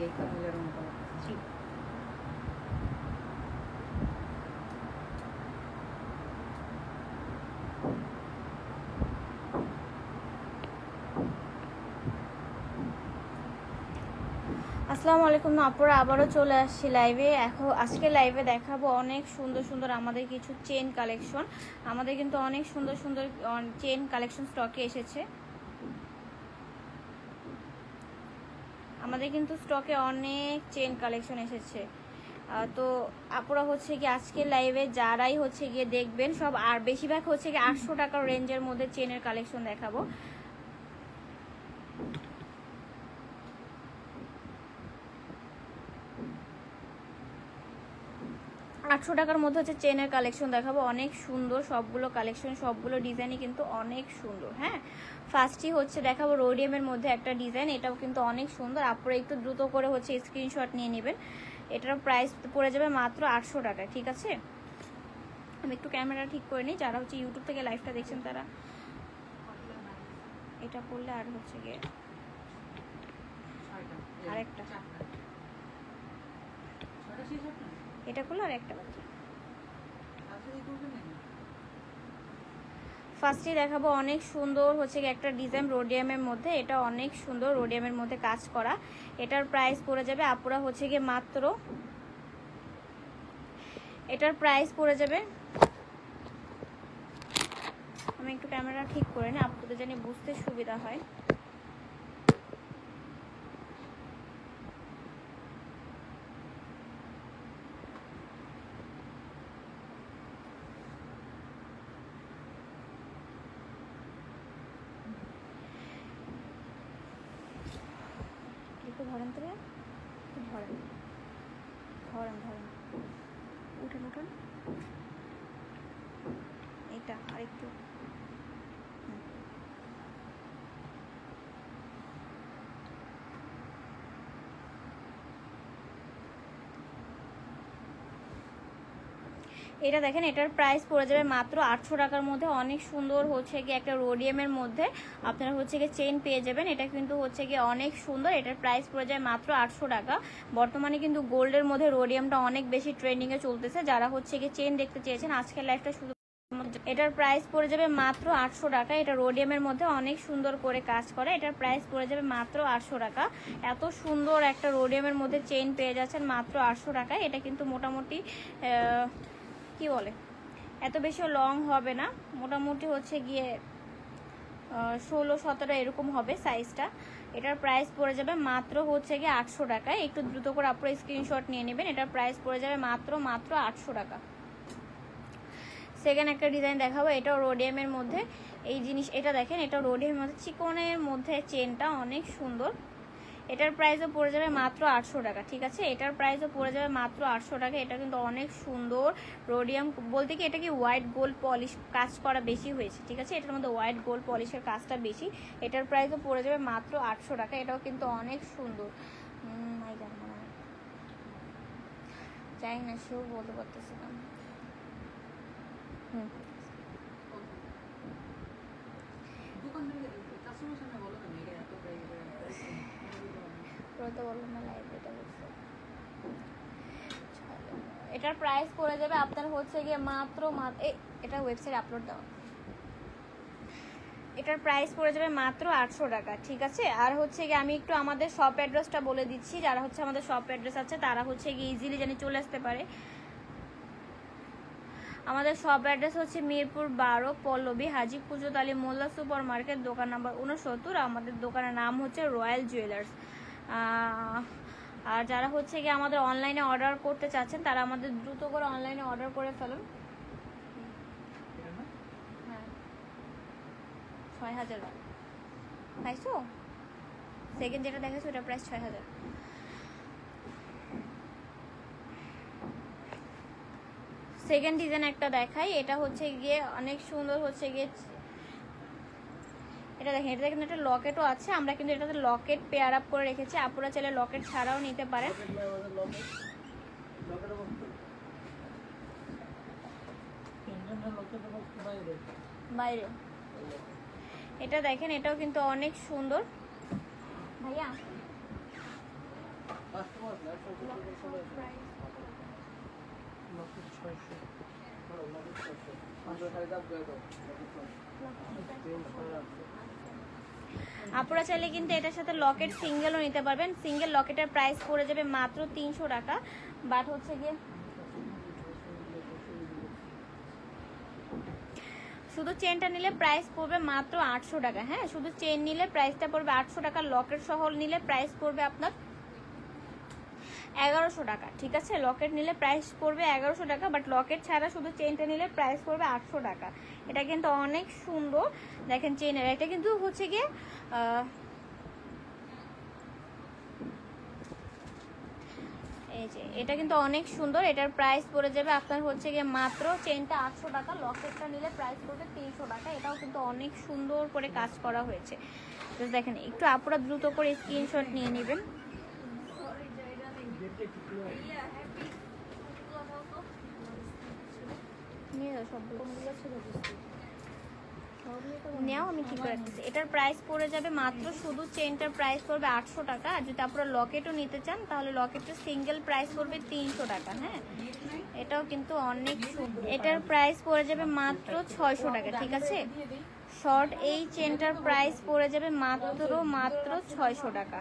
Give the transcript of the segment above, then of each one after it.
এই কাপড়ের রং করা জি। আসসালামু আলাইকুম আপুরা, আবারও চলে আসছি লাইভে। এখন আজকে লাইভে দেখাবো অনেক সুন্দর সুন্দর আমাদের কিছু চেন কালেকশন। আমাদের কিন্তু অনেক সুন্দর সুন্দর চেন কালেকশন স্টকে এসেছে। আমাদের কিন্তু স্টকে অনেক চেন কালেকশন এসেছে। তো আপুরা হচ্ছে কি আজকে লাইভে যারাই হচ্ছে গিয়ে দেখবেন সব, আর বেশিরভাগ হচ্ছে গিয়ে 800 টাকার রেঞ্জের মধ্যে চেনের কালেকশন দেখাবো। 800 টাকার মধ্যে হচ্ছে চেনের কালেকশন দেখাবো, অনেক সুন্দর সবগুলো কালেকশন, সবগুলো ডিজাইনই কিন্তু অনেক সুন্দর। হ্যাঁ, ফার্স্টই হচ্ছে দেখাবো রোডিয়ামের মধ্যে একটা ডিজাইন, এটাও কিন্তু অনেক সুন্দর। আপনারা একটু দ্রুত করে হচ্ছে স্ক্রিনশট নিয়ে নেবেন। এটার প্রাইস পড়ে যাবে মাত্র 800 টাকা। ঠিক আছে, আমি একটু ক্যামেরা ঠিক করে নিই। যারা হচ্ছে ইউটিউব থেকে লাইভটা দেখছেন তারা এটা করলে, আর হচ্ছে গিয়ে আরেকটা এটা করলে আর একটা বাকি। ফার্স্টে দেখাবো অনেক সুন্দর হচ্ছে একটা ডিজাইন রোডিয়ামের মধ্যে, এটা অনেক সুন্দর রোডিয়ামের মধ্যে কাজ করা। এটার প্রাইস পড়ে যাবে আপুরা হচ্ছে গিয়ে মাত্র, এটার প্রাইস পড়ে যাবে, আমি একটু ক্যামেরা ঠিক করে নিই আপনাদের জানি বুঝতে সুবিধা হয়। একটু ধরেন তো, ধরেন ধরেন ধরেন, উঠেন উঠেন, এটা আরেকটু। এটা দেখেন, এটার প্রাইস পড়ে যাবে মাত্র 800 টাকার মধ্যে। অনেক সুন্দর হচ্ছে গিয়ে একটা রোডিয়ামের মধ্যে আপনারা হচ্ছে গিয়ে চেন পেয়ে যাবেন। এটা কিন্তু হচ্ছে গিয়ে অনেক সুন্দর। এটার প্রাইস পড়ে যায় মাত্র 800 টাকা। বর্তমানে কিন্তু গোল্ডের মধ্যে রোডিয়ামটা অনেক বেশি ট্রেন্ডিংয়ে চলতেছে। যারা হচ্ছে গিয়ে চেন দেখতে চেয়েছেন আজকের লাইফটা শুধু, এটার প্রাইস পড়ে যাবে মাত্র 800 টাকা। এটা রোডিয়ামের মধ্যে অনেক সুন্দর করে কাজ করে। এটার প্রাইস পড়ে যাবে মাত্র 800 টাকা। এত সুন্দর একটা রোডিয়ামের মধ্যে চেন পেয়ে যাচ্ছেন মাত্র 800 টাকায়। এটা কিন্তু মোটামুটি কি বলে, এত বেশি লং হবে না, মোটামুটি হচ্ছে গিয়ে 16-17 এরকম হবে সাইজটা। এটার প্রাইস পড়ে যাবে মাত্র হচ্ছে গিয়ে 800 টাকায়। একটু দ্রুত করে আপনারা স্ক্রিনশট নিয়ে নেবেন। এটার প্রাইস পড়ে যাবে মাত্র 800 টাকা। সেকেন্ড একটা ডিজাইন দেখাবো, এটাও রোডিয়ামের মধ্যে। এই জিনিস এটা দেখেন, এটা রোডিয়ামের মধ্যে চিকনের মধ্যে চেনটা অনেক সুন্দর। এটার প্রাইসও পড়ে যাবে মাত্র 800 টাকা। ঠিক আছে, এটার প্রাইসও পড়ে যাবে মাত্র 800 টাকা। এটা কিন্তু অনেক সুন্দর রোডিয়াম, বলতে কি এটা কি হোয়াইট গোল্ড পলিশ কাজ করা বেশি হয়েছে। ঠিক আছে, এটার মধ্যে হোয়াইট গোল্ড পলিশের কাজটা বেশি। এটার প্রাইসও পড়ে যাবে মাত্র 800 টাকা। এটাও কিন্তু অনেক সুন্দর। চাই না, সেও বলতে পারতেছি না। এটার প্রাইস পড়ে যাবে আপনার হচ্ছে গিয়ে মাত্র এটা ওয়েবসাইট আপলোড দেওয়া। এটার প্রাইস পড়ে যাবে মাত্র 800 টাকা। ঠিক আছে, আর হচ্ছে গিয়ে আমি একটু আমাদের শপ অ্যাড্রেসটা বলে দিচ্ছি। যারা হচ্ছে আমাদের শপ অ্যাড্রেস আছে তারা হচ্ছে গিয়ে ইজিলি জানি চলে আসতে পারে। আমাদের শপ অ্যাড্রেস হচ্ছে মিরপুর 12 পল্লবী হাজি কুজত আলী মোল্লা সুপার মার্কেট, দোকান নাম্বার 69। আমাদের দোকানের নাম হচ্ছে রয়্যাল জুয়েলার্স। আর যারা হচ্ছে গিয়ে আমাদের অনলাইনে অর্ডার করতে চাচ্ছেন তারা আমাদের দ্রুত করে অনলাইনে অর্ডার করে ফেলুন। হ্যাঁ, 6000 পাইছো। সেকেন্ড যেটা দেখাচ্ছ ওটা প্রাইস 6000। সেকেন্ড ডিজাইন একটা দেখাই, এটা হচ্ছে গিয়ে অনেক সুন্দর হচ্ছে গিয়ে, এটা দেখেন, এটা দেখেন একটা লকেটও আছে। আমরা কিন্তু এটাতে লকেট পেয়ার আপ করে রেখেছি, আপনারা চাইলে লকেট ছাড়াও নিতে পারেন। বাইরে এটা দেখেন, এটাও কিন্তু অনেক সুন্দর। ভাইয়া আপনারা চাইলে কিন্তু এটার সাথে লকেট সিঙ্গেলও নিতে পারবেন। সিঙ্গেল লকেটের প্রাইস পড়ে যাবে মাত্র 300 টাকা। বাট হচ্ছে গিয়ে শুধু চেনটা নিলে প্রাইস পড়বে মাত্র 800 টাকা। হ্যাঁ, শুধু চেন নিলে প্রাইসটা পড়বে 800 টাকা। লকেট সহ নিলে প্রাইস পড়বে আপনার 1100 টাকা। ঠিক আছে, লকেট নিলে প্রাইস পড়বে 1100 টাকা, বাট লকেট ছাড়া শুধু চেনটা নিলে প্রাইস পড়বে 800 টাকা। এটা কিন্তু অনেক সুন্দর, দেখেন চেনের। এটা কিন্তু হচ্ছে গিয়ে এই যে এটা কিন্তু অনেক সুন্দর। এটার প্রাইস পড়ে যাবে আপনার হচ্ছে গিয়ে মাত্র, চেনটা 800 টাকা, লকেটটা নিলে প্রাইস পড়বে 300 টাকা। এটাও কিন্তু অনেক সুন্দর করে কাজ করা হয়েছে। তো দেখেন, একটু আপনারা দ্রুত করে স্ক্রিনশট নিয়ে নেবেন। নেও আমি ঠিক করে রাখতেছি। এটার প্রাইস পড়ে যাবে মাত্র, শুধু চেনটার প্রাইস পড়বে 800 টাকা। আর যদি আপনারা লকেটও নিতে চান তাহলে লকেটের সিঙ্গেল প্রাইস পড়বে 300 টাকা। হ্যাঁ, এটাও কিন্তু অনেক সুন্দর। এটার প্রাইস পড়ে যাবে মাত্র 600 টাকা। ঠিক আছে, শর্ট এই চেনটার প্রাইস পড়ে যাবে মাত্র 600 টাকা।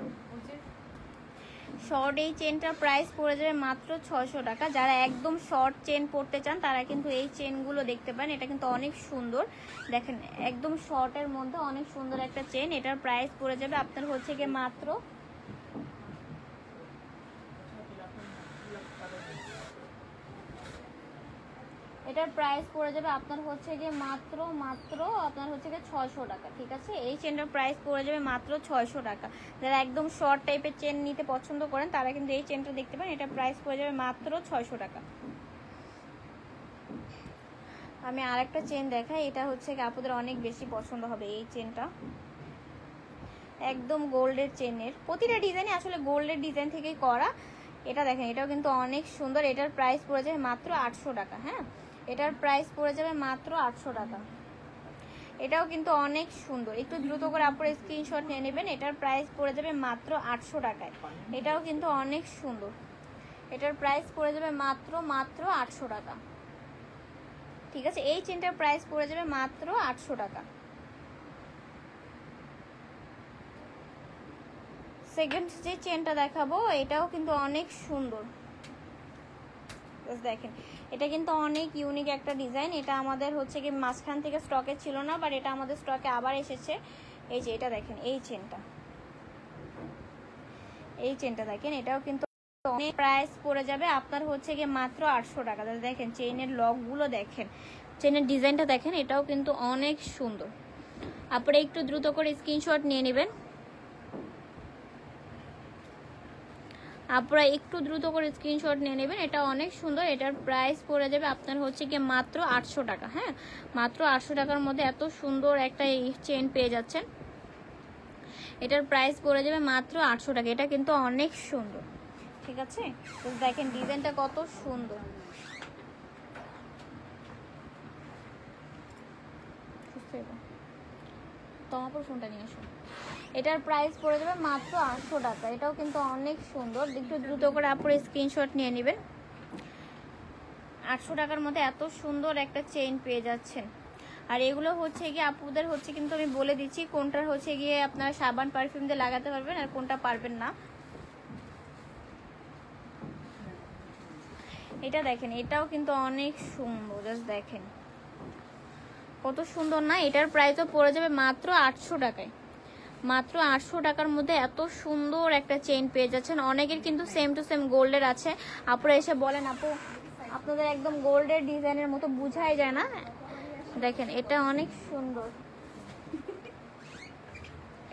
শর্ট এই চেনটার প্রাইস পড়ে যাবে মাত্র 600 টাকা। যারা একদম শর্ট চেন পড়তে চান তারা কিন্তু এই চেনগুলো দেখতে পান। এটা কিন্তু অনেক সুন্দর, দেখেন একদম শর্টের মধ্যে অনেক সুন্দর একটা চেন। এটার প্রাইস পড়ে যাবে আপনার হচ্ছে গিয়ে মাত্র, এটার প্রাইস পড়ে যাবে আপনার হচ্ছে গিয়ে মাত্র আপনার হচ্ছে গিয়ে 600 টাকা। ঠিক আছে, এই চেনটার প্রাইস পড়ে যাবে মাত্র 600 টাকা। যারা একদম শর্ট টাইপের চেন নিতে পছন্দ করেন তারা কিন্তু এই চেনটা দেখতে পান। এটার প্রাইস পড়ে যাবে মাত্র 600 টাকা। আমি আরেকটা চেন দেখাই, এটা হচ্ছে আপনাদের অনেক বেশি পছন্দ হবে। এই চেনটা একদম গোল্ডের চেনের, প্রতিটা ডিজাইনই আসলে গোল্ডের ডিজাইন থেকেই করা। এটা দেখেন, এটাও কিন্তু অনেক সুন্দর। এটার প্রাইস পড়ে যাবে মাত্র 800 টাকা। হ্যাঁ, এটার প্রাইস পড়ে যাবে মাত্র 800 টাকা। এটাও কিন্তু অনেক সুন্দর। একটু দ্রুত করে আপনারা স্ক্রিনশট নিয়ে নেবেন। এটার প্রাইস পড়ে যাবে মাত্র 800 টাকায়। এটাও কিন্তু অনেক সুন্দর। এটার প্রাইস পড়ে যাবে মাত্র 800 টাকা। ঠিক আছে, এই চেনটার প্রাইস পড়ে যাবে মাত্র 800 টাকা। সেকেন্ড যে চেনটা দেখাবো এটাও কিন্তু অনেক সুন্দর। দেখেন, এটা কিন্তু অনেক ইউনিক একটা ডিজাইন। এটা আমাদের হচ্ছে কি মাঝখান থেকে স্টকে ছিল না, বাট এটা আমাদের স্টকে আবার এসেছে। এই যে এটা দেখেন, এই চেনটা দেখেন, এটাও কিন্তু অনেক প্রাইস পড়ে যাবে আপনার হচ্ছে গিয়ে মাত্র 800 টাকা। দেখেন চেইনের লকগুলো দেখেন, চেনের ডিজাইনটা দেখেন, এটাও কিন্তু অনেক সুন্দর। আপনারা একটু দ্রুত করে স্ক্রিনশট নিয়ে নেবেন। এটা অনেক সুন্দর। এটার প্রাইস পড়ে যাবে আপনার হচ্ছে গিয়ে মাত্র 800 টাকা। হ্যাঁ, মাত্র 800 টাকার মধ্যে এত সুন্দর একটা চেন পেয়ে যাচ্ছেন। এটার প্রাইস পড়ে যাবে মাত্র 800 টাকা। এটা কিন্তু অনেক সুন্দর। ঠিক আছে, তো দেখেন ডিজাইনটা কত সুন্দর। তোমার ফোনটা নিয়ে আসো। এটার প্রাইস পড়ে যাবে মাত্র 800 টাকা। এটাও কিন্তু অনেক সুন্দর। একটু দ্রুত করে আপনারা স্ক্রিনশট নিয়ে নেবেন। 800 টাকার মধ্যে এত সুন্দর একটা চেইন পেয়ে যাচ্ছেন। আর এগুলো হচ্ছে গিয়ে আপুদের হচ্ছে কিন্তু আমি বলে দিচ্ছি কোনটার হচ্ছে গিয়ে আপনারা সাবান পারফিউম দিয়ে লাগাতে পারবেন আর কোনটা পারবেন না। এটা দেখেন, এটাও কিন্তু অনেক সুন্দর। জাস্ট দেখেন কত সুন্দর না। এটার প্রাইসও পড়ে যাবে মাত্র 800 টাকায়। মাত্র 800 টাকার মধ্যে এত সুন্দর একটা চেইন পেয়ে যাচ্ছেন। অনেকের কিন্তু সেম টু সেম গোল্ডের আছে। আপনারা এসে বলেন আপু আপনাদের একদম গোল্ডের ডিজাইনের মতো বুঝাই যায় না। দেখেন এটা অনেক সুন্দর।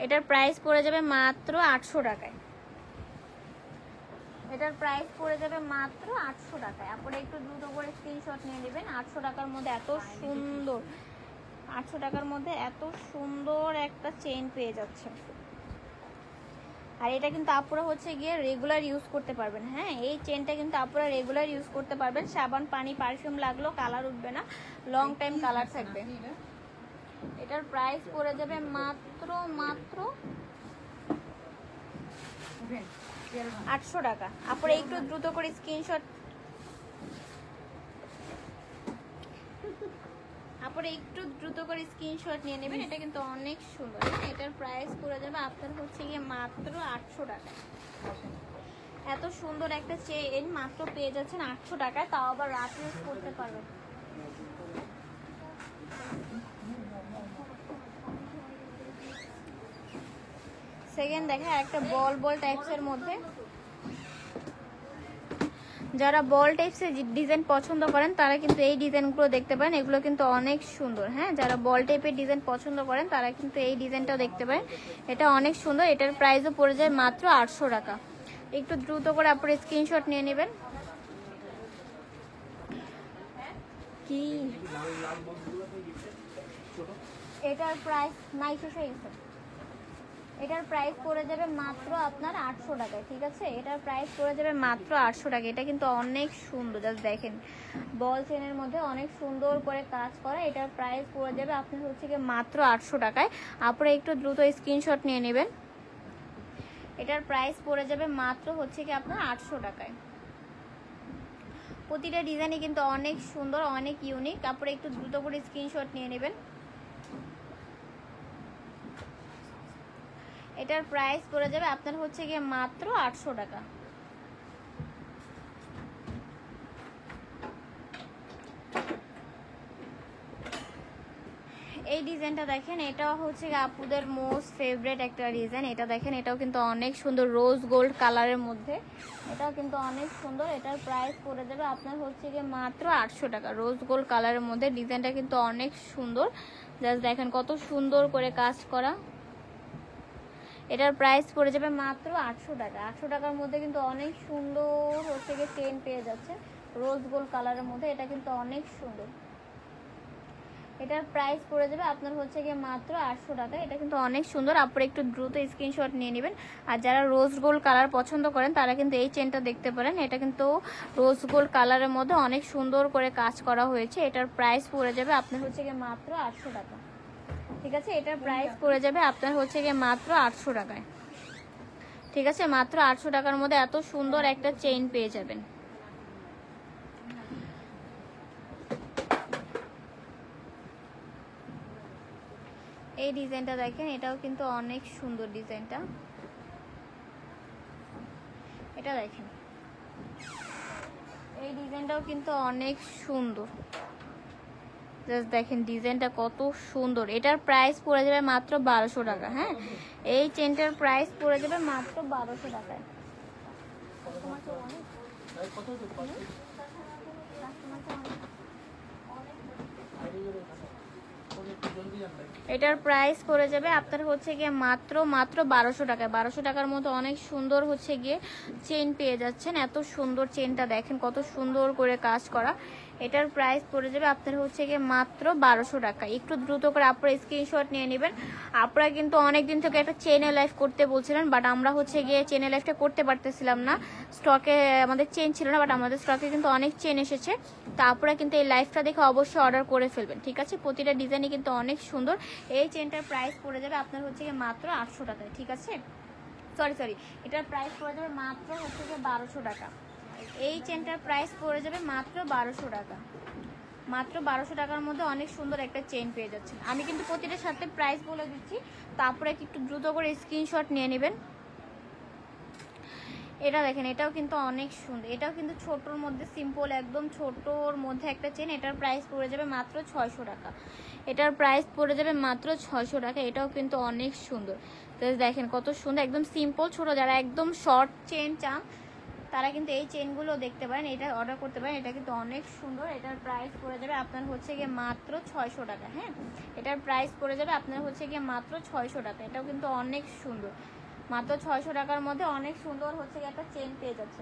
এটার প্রাইস পড়ে যাবে মাত্র 800 টাকায়। এটার প্রাইস পড়ে যাবে মাত্র 800 টাকায়। আপনারা একটু দ্রুত করে স্ক্রিনশট নিয়ে নেবেন। 800 টাকার মধ্যে এত সুন্দর, 800 টাকার মধ্যে এত সুন্দর একটা চেইন পেয়ে যাচ্ছে। আর এটা কিন্তু আপনারা হচ্ছে গিয়ে রেগুলার ইউজ করতে পারবেন। হ্যাঁ, এই চেনটা কিন্তু আপনারা রেগুলার ইউজ করতে পারবেন। সাবান পানি পারফিউম লাগলেও কালার উঠবে না, লং টাইম কালার থাকবে। এটার প্রাইস পড়ে যাবে মাত্র 800 টাকা। আপনারা একটু দ্রুত করে স্ক্রিনশট, আপনারা একটু দ্রুত করে স্ক্রিনশট নিয়ে নেবেন। এটা কিন্তু অনেক সুন্দর। এটার প্রাইস পড়ে যাবে আপনার হচ্ছে গিয়ে মাত্র 800 টাকা। এত সুন্দর একটা চেইন মাত্র পেয়ে যাচ্ছেন 800 টাকায়, তাও আবার রাত ইউজ করতে পারবেন। সেকেন্ড দেখা একটা বল বল টাইপসের মধ্যে, যারা বল টাইপসের ডিজাইন পছন্দ করেন তারা কিন্তু এই ডিজাইনগুলো দেখতে পারেন। এগুলো কিন্তু অনেক সুন্দর। হ্যাঁ, যারা বল টাইপের ডিজাইন পছন্দ করেন তারা কিন্তু এই ডিজাইনটাও দেখতে পারেন। এটা অনেক সুন্দর। এটার প্রাইসও পড়ে যায় মাত্র 800 টাকা। একটু দ্রুত করে আপনারা স্ক্রিনশট নিয়ে নেবেন। কি এটার প্রাইস নাই শেষ হয়ে গেছে। এটার প্রাইস পড়ে যাবে মাত্র আপনার 800 টাকায়। ঠিক আছে, এটার প্রাইস পড়ে যাবে মাত্র 800 টাকা। এটা কিন্তু অনেক সুন্দর, জাস্ট দেখেন বল চেনের মধ্যে অনেক সুন্দর করে কাজ করা। এটার প্রাইস পড়ে যাবে আপনার হচ্ছে কি মাত্র 800 টাকায়। আপনারা একটু দ্রুত স্ক্রিনশট নিয়ে নেবেন। এটার প্রাইস পড়ে যাবে মাত্র হচ্ছে কি আপনার 800 টাকায়। প্রতিটা ডিজাইনই কিন্তু অনেক সুন্দর, অনেক ইউনিক। আপনারা একটু দ্রুত করে স্ক্রিনশট নিয়ে নেবেন। এটার প্রাইস পড়ে যাবে আপনার হচ্ছে গিয়ে মাত্র 800 টাকা। এই ডিজাইনটা দেখেন, এটাও হচ্ছে আপুদের মোস্ট ফেভারিট একটা ডিজাইন। এটা দেখেন, এটাও কিন্তু অনেক সুন্দর রোজ গোল্ড কালারের মধ্যে। এটাও কিন্তু অনেক সুন্দর। এটার প্রাইস পড়ে যাবে আপনার হচ্ছে গিয়ে মাত্র 800 টাকা। রোজ গোল্ড কালারের মধ্যে ডিজাইনটা কিন্তু অনেক সুন্দর। জাস্ট দেখেন কত সুন্দর করে কাজ করা। এটার প্রাইস পড়ে যাবে মাত্র 800 টাকা। 800 টাকার মধ্যে কিন্তু অনেক সুন্দর হচ্ছে গিয়ে চেন পেয়ে যাচ্ছে রোজ গোল্ড কালারের মধ্যে। এটা কিন্তু অনেক সুন্দর। এটার প্রাইস পড়ে যাবে আপনার হচ্ছে গিয়ে মাত্র 800 টাকা। এটা কিন্তু অনেক সুন্দর। আপনারা একটু দ্রুত স্ক্রিনশট নিয়ে নেবেন। আর যারা রোজ গোল্ড কালার পছন্দ করেন তারা কিন্তু এই চেনটা দেখতে পারেন। এটা কিন্তু রোজ গোল্ড কালারের মধ্যে অনেক সুন্দর করে কাজ করা হয়েছে। এটার প্রাইস পড়ে যাবে আপনার হচ্ছে গিয়ে মাত্র 800 টাকা। ঠিক আছে, এটার প্রাইস পড়ে যাবে আপনার হচ্ছে গিয়ে মাত্র 800 টাকায়। ঠিক আছে, মাত্র 800 টাকার মধ্যে এত সুন্দর একটা চেইন পেয়ে যাবেন। এই ডিজাইনটা দেখেন, এটাও কিন্তু অনেক সুন্দর ডিজাইনটা। এটা দেখেন, এই ডিজাইনটাও কিন্তু অনেক সুন্দর। জাস্ট দেখেন ডিজাইনটা কত সুন্দর। এটার প্রাইস পড়ে যাবে মাত্র 1200 টাকা। হ্যাঁ, এই চেনটার প্রাইস পড়ে যাবে মাত্র 1200 টাকায়। এটার প্রাইস পড়ে যাবে আপনার হচ্ছে গিয়ে মাত্র 1200 টাকায়। 1200 টাকার মতো অনেক সুন্দর হচ্ছে গিয়ে চেন পেয়ে যাচ্ছেন। এত সুন্দর চেনটা দেখেন কত সুন্দর করে কাজ করা। এটার প্রাইস পড়ে যাবে আপনার হচ্ছে গিয়ে মাত্র 1200 টাকা। একটু দ্রুত করে আপনারা স্ক্রিনশট নিয়ে নেবেন। আপনারা কিন্তু অনেকদিন থেকে একটা চেনে লাইভ করতে বলছিলেন, বাট আমরা হচ্ছে গিয়ে চেনে লাইভটা করতে পারতেছিলাম না। স্টকে আমাদের চেন ছিল না, বাট আমাদের স্টকে কিন্তু অনেক চেন এসেছে। তা আপনারা কিন্তু এই লাইভটা দেখে অবশ্যই অর্ডার করে ফেলবেন। ঠিক আছে, প্রতিটা ডিজাইনই কিন্তু অনেক সুন্দর। এই চেনটার প্রাইস পড়ে যাবে আপনার হচ্ছে গিয়ে মাত্র 800 টাকায়। ঠিক আছে, সরি, এটার প্রাইস পড়ে যাবে মাত্র হচ্ছে গিয়ে 1200 টাকা। এই চেনটার প্রাইস পড়ে যাবে মাত্র 1200 টাকা। মাত্র 1200 টাকার মধ্যে অনেক সুন্দর একটা চেন পেয়ে যাচ্ছেন। আমি কিন্তু প্রতিটার সাথে প্রাইস বলে দিচ্ছি, তারপরে একটু দ্রুত করে স্ক্রিনশট নিয়ে নেবেন। এটা দেখেন, এটাও কিন্তু অনেক সুন্দর। এটাও কিন্তু ছোটোর মধ্যে সিম্পল, একদম ছোটোর মধ্যে একটা চেন। এটার প্রাইস পড়ে যাবে মাত্র 600 টাকা। এটার প্রাইস পড়ে যাবে মাত্র 600 টাকা। এটাও কিন্তু অনেক সুন্দর। দেখেন কত সুন্দর, একদম সিম্পল ছোট। যারা একদম শর্ট চেন চান তারা কিন্তু এই চেনগুলো দেখতে পারেন, এটা অর্ডার করতে পারেন। এটা কিন্তু অনেক সুন্দর। এটার প্রাইস পড়ে যাবে আপনার হচ্ছে গিয়ে মাত্র 600 টাকা। হ্যাঁ, এটার প্রাইস পড়ে যাবে আপনার হচ্ছে গিয়ে মাত্র 600 টাকা। এটাও কিন্তু অনেক সুন্দর। মাত্র 600 টাকার মধ্যে অনেক সুন্দর হচ্ছে গিয়ে একটা চেন পেয়ে যাচ্ছে।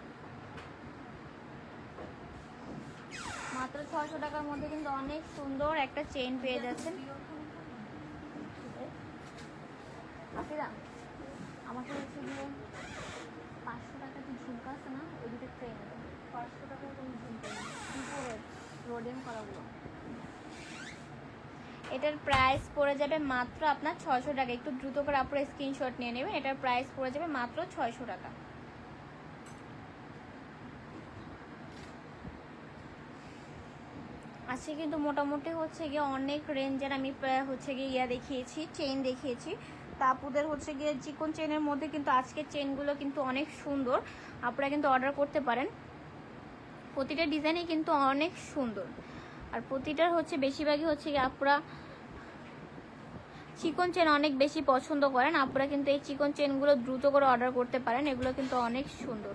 মাত্র 600 টাকার মধ্যে কিন্তু অনেক সুন্দর একটা চেন পেয়ে যাচ্ছেন। আমাকে হচ্ছে গিয়ে 500 টাকা কি ঝুমকা আছে না, ওই দুটো ট্রেন 500 টাকার কোনো ঝুমকা নেই, রোডিয়াম করাগুলো। এটার প্রাইস পড়ে যাবে মাত্র আপনার 600 টাকা। একটু দ্রুত করে আপনারা স্ক্রিনশট নিয়ে নেবেন। এটার প্রাইস পড়ে যাবে মাত্র 600 টাকা। আজকে কিন্তু মোটামুটি হচ্ছে গিয়ে অনেক রেঞ্জের আমি হচ্ছে গিয়ে দেখিয়েছি, চেইন দেখিয়েছি। তাপুদের হচ্ছে গিয়ে চিকন চেইনের মধ্যে কিন্তু আজকের চেইনগুলো কিন্তু অনেক সুন্দর, আপনারা কিন্তু অর্ডার করতে পারেন। প্রতিটা ডিজাইনই কিন্তু অনেক সুন্দর, আর প্রতিটার হচ্ছে বেশিরভাগই হচ্ছে গিয়ে আপনারা চিকন চেন অনেক বেশি পছন্দ করেন। আপনারা কিন্তু এই চিকন চেনগুলো দ্রুত করে অর্ডার করতে পারেন, এগুলো কিন্তু অনেক সুন্দর।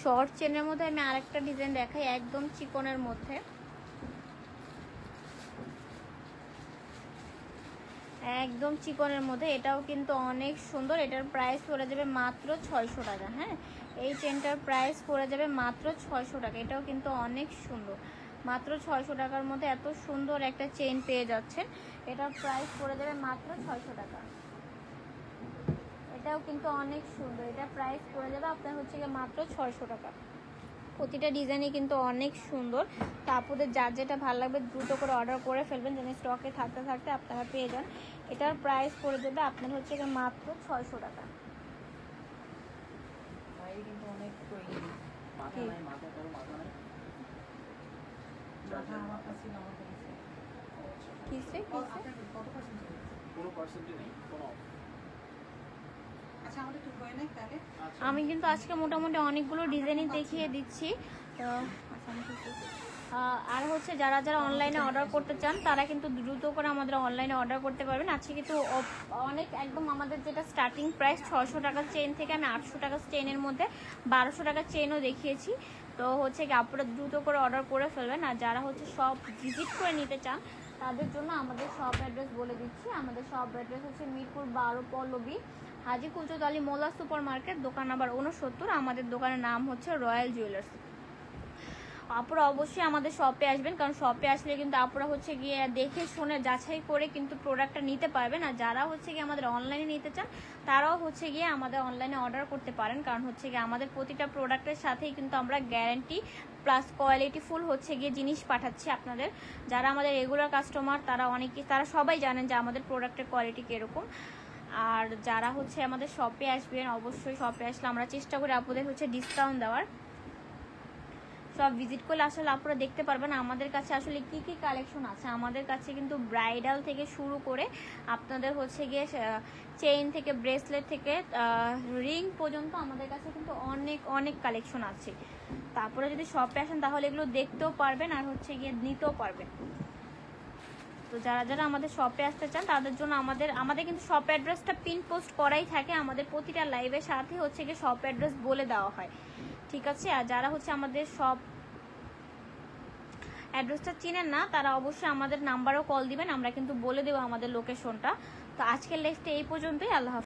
শর্ট চেনের মধ্যে আমি আরেকটা ডিজাইন দেখাই, একদম চিকনের মধ্যে, একদম চিকনের মধ্যে। এটাও কিন্তু অনেক সুন্দর। এটার প্রাইস পড়ে যাবে মাত্র 600 টাকা। হ্যাঁ, এই চেনটার প্রাইস পড়ে যাবে মাত্র 600 টাকা। এটাও কিন্তু অনেক সুন্দর, মাত্র 600 টাকার মধ্যে এত সুন্দর একটা চেন পেয়ে যাচ্ছেন। এটার প্রাইস পড়ে যাবে মাত্র 600 টাকা। এটাও কিন্তু অনেক সুন্দর, এটা প্রাইস পড়ে যাবে আপনার হচ্ছে গিয়ে মাত্র 600 টাকা। প্রতিটা ডিজাইনই কিন্তু অনেক সুন্দর। তো আপনাদের যার যেটা ভালো লাগবে দ্রুত করে অর্ডার করে ফেলবেন, যেন স্টকে থাকতে থাকতে আপনারা পেয়ে যান। এটার প্রাইস পড়ে যাবে আপনার হচ্ছে গিয়ে মাত্র 600 টাকা। কিসে আমি কিন্তু আজকে মোটামুটি অনেকগুলো ডিজাইনই দেখিয়ে দিচ্ছি। আর হচ্ছে যারা যারা অনলাইনে অর্ডার করতে চান তারা কিন্তু দ্রুত করে আমাদের অনলাইনে অর্ডার করতে পারবেন। আজকে কিন্তু অনেক একদম আমাদের যেটা স্টার্টিং প্রাইস 600 টাকার চেইন থেকে আমি 800 টাকার চেইনের মধ্যে 1200 টাকার চেইনও দেখিয়েছি। তো হচ্ছে কি আপনারা দ্রুত করে অর্ডার করে ফেলবেন। আর যারা হচ্ছে সব ভিজিট করে নিতে চান তাদের জন্য আমাদের শপ অ্যাড্রেস বলে দিচ্ছি। আমাদের শপ অ্যাড্রেস হচ্ছে মিরপুর 12 পল্লবী, হাজি কুলচত আলী মোল্লা সুপার মার্কেট, দোকান নাম্বার 69। আমাদের দোকানের নাম হচ্ছে রয়্যাল জুয়েলার্স। আপনারা অবশ্যই আমাদের শপে আসবেন, কারণ শপে আসলে কিন্তু আপনারা হচ্ছে গিয়ে দেখে শুনে যাচাই করে কিন্তু প্রোডাক্টটা নিতে পারবেন। আর যারা হচ্ছে গিয়ে আমাদের অনলাইনে নিতে চান তারাও হচ্ছে গিয়ে আমাদের অনলাইনে অর্ডার করতে পারেন, কারণ হচ্ছে গিয়ে আমাদের প্রতিটা প্রোডাক্টের সাথেই কিন্তু আমরা গ্যারান্টি প্লাস কোয়ালিটি ফুল হচ্ছে গিয়ে জিনিস পাঠাচ্ছি আপনাদের। যারা আমাদের রেগুলার কাস্টমার তারা সবাই জানেন যে আমাদের প্রোডাক্টের কোয়ালিটি কীরকম। আর যারা হচ্ছে আমাদের শপে আসবেন, অবশ্যই শপে আসলে আমরা চেষ্টা করি আপনাদের হচ্ছে ডিসকাউন্ট দেওয়ার। সব ভিজিট করলে আসলে আপনারা দেখতে পারবেন আমাদের কাছে আসলে কি কি কালেকশন আছে। আমাদের কাছে কিন্তু ব্রাইডাল থেকে শুরু করে আপনাদের হচ্ছে গিয়ে চেইন থেকে ব্রেসলেট থেকে রিং পর্যন্ত আমাদের কাছে কিন্তু অনেক অনেক কালেকশন আছে। তারপরে যদি শপে আসেন তাহলে এগুলো দেখতেও পারবেন আর হচ্ছে গিয়ে নিতেও পারবেন। তো যারা যারা আমাদের শপে আসতে চান তাদের জন্য আমাদের কিন্তু শপ অ্যাড্রেসটা পিন পোস্ট করাই থাকে। আমাদের প্রতিটা লাইভের সাথে হচ্ছে গিয়ে শপ অ্যাড্রেস বলে দেওয়া হয়, ঠিক আছে। আর যারা হচ্ছে আমাদের শপ অ্যাড্রেসটা চিনেন না তারা অবশ্যই আমাদের নাম্বারও কল দিবেন, আমরা কিন্তু বলে দেবো আমাদের লোকেশনটা। তো আজকের লাইভটা এই পর্যন্তই। আল্লাহ হাফেজ।